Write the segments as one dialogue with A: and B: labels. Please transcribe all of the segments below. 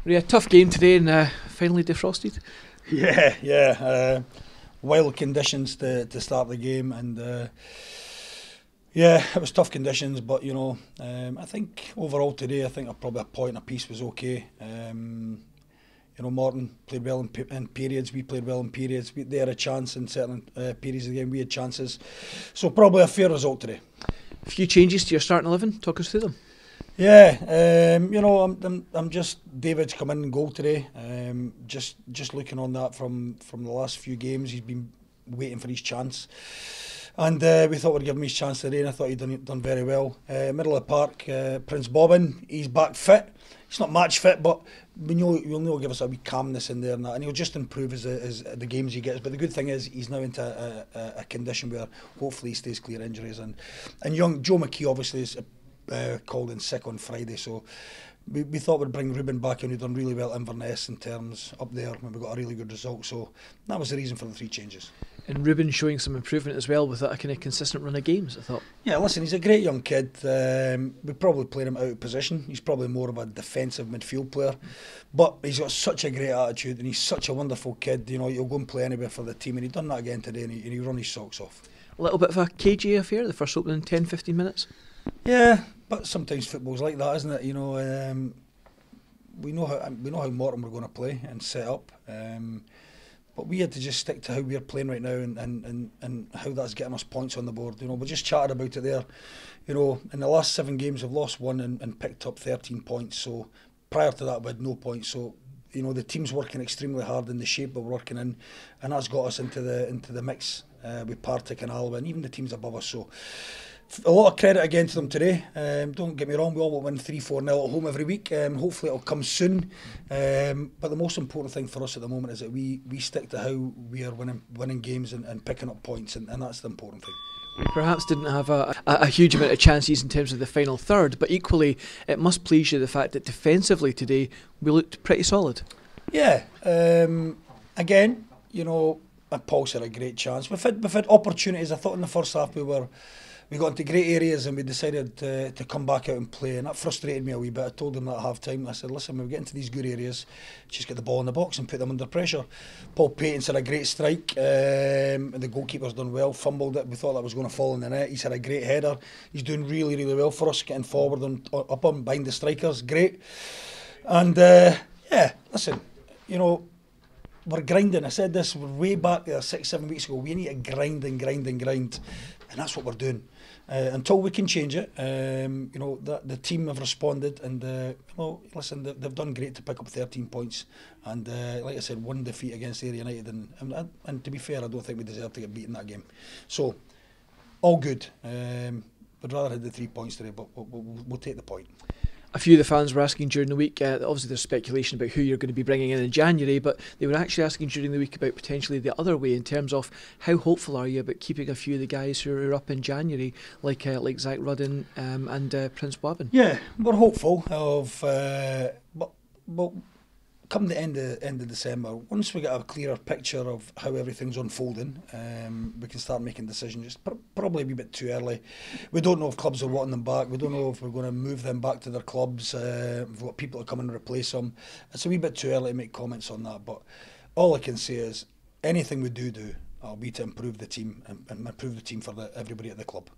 A: Ray, a tough game today and finally defrosted.
B: Yeah. Wild conditions to start the game, and yeah, it was tough conditions. But I think overall today, I think probably a point apiece was okay. Morton played well in periods. We played well in periods. They had a chance in certain periods of the game. We had chances, so probably a fair result today.
A: A few changes to your starting 11. Talk us through them.
B: Yeah, I'm just David's come in goal today. Just looking on that from the last few games, he's been waiting for his chance, and we thought we'd give him his chance today, and I thought he'd done very well. Middle of the park, Prince Bobbin, he's back fit. He's not match fit, but you'll know give us a wee calmness in there, and he'll just improve as the games he gets. But the good thing is he's now into a condition where hopefully he stays clear of injuries, and young Joe McKee obviously is called in sick on Friday, so we thought we'd bring Ruben back in, who'd done really well at Inverness in terms up there when we got a really good result, so that was the reason for the 3 changes.
A: And Ruben showing some improvement as well with a kind of consistent run of games, I thought.
B: Yeah, listen, he's a great young kid. We probably played him out of position. He's probably more of a defensive midfield player, but he's got such a great attitude and he's such a wonderful kid. He'll go and play anywhere for the team, and he's done that again today, and he run his socks off.
A: A little bit of a cagey affair, the first opening 10-15 minutes.
B: Yeah, but sometimes football's like that, isn't it? We know how Morton were going to play and set up, but we had to just stick to how we're playing right now and how that's getting us points on the board. We just chatted about it there. In the last 7 games we've lost 1 and picked up 13 points. So prior to that we had no points. So the team's working extremely hard in the shape that we're working in, and that's got us into the mix with Partick and Alba and even the teams above us. So a lot of credit again to them today. Don't get me wrong, we all want to win 3-4-0 at home every week. Hopefully it'll come soon. But the most important thing for us at the moment is that we stick to how we are winning games and picking up points, and that's the important thing.
A: We perhaps didn't have a huge amount of chances in terms of the final third, but equally it must please you the fact that defensively today we looked pretty solid. Yeah,
B: again, Paul's had a great chance. We've had opportunities. I thought in the first half we got into great areas and we decided to come back out and play, and that frustrated me a wee bit. I told them that at half time. I said, listen, when we get into these good areas, just get the ball in the box and put them under pressure. Paul Payton's had a great strike, and the goalkeeper's done well, fumbled it. We thought that was going to fall in the net. He's had a great header. He's doing really, really well for us, getting forward and up and behind the strikers. Great. And yeah, listen, we're grinding. I said this way back there 6-7 weeks ago. We need to grind, and that's what we're doing. Until we can change it, the team have responded, and listen, they've done great to pick up 13 points, and like I said, 1 defeat against Ayr United, and to be fair, I don't think we deserve to get beaten that game. So, all good. We'd rather have the 3 points today, but we'll take the point.
A: A few of the fans were asking during the week, obviously there's speculation about who you're going to be bringing in January, but they were actually asking during the week about potentially the other way, in terms of how hopeful are you about keeping a few of the guys who are up in January, like Zach Rudden and Prince Bobbin? Yeah,
B: we're hopeful of, but come the end of December, once we get a clearer picture of how everything's unfolding, we can start making decisions. It's probably a wee bit too early. We don't know if clubs are wanting them back. We don't know if we're going to move them back to their clubs. We've got people to come and replace them. It's a wee bit too early to make comments on that. But all I can say is anything we do, will be to improve the team and improve the team for everybody at the club.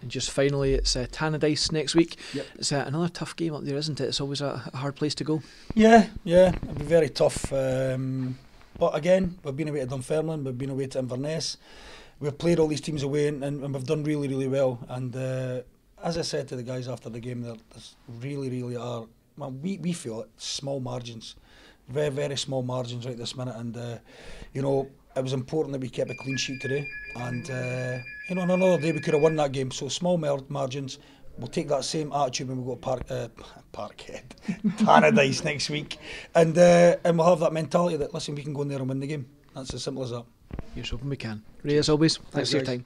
A: And just finally, it's Tannadice next week.
B: Yep.
A: It's another tough game up there, isn't it? It's always a hard place to go.
B: Yeah, it'll be very tough. But again, we've been away to Dunfermline, we've been away to Inverness. We've played all these teams away, and we've done really, really well. And as I said to the guys after the game, there's really, really are. Well, we feel it, small margins, very, very small margins right this minute. And it was important that we kept a clean sheet today, and on another day we could have won that game. So small margins. We'll take that same attitude when we go to Parkhead, Tannadice next week, and we'll have that mentality that, listen, we can go in there and win the game. That's as simple as that.
A: Here's hoping we can. Ray, as always, thanks for your time.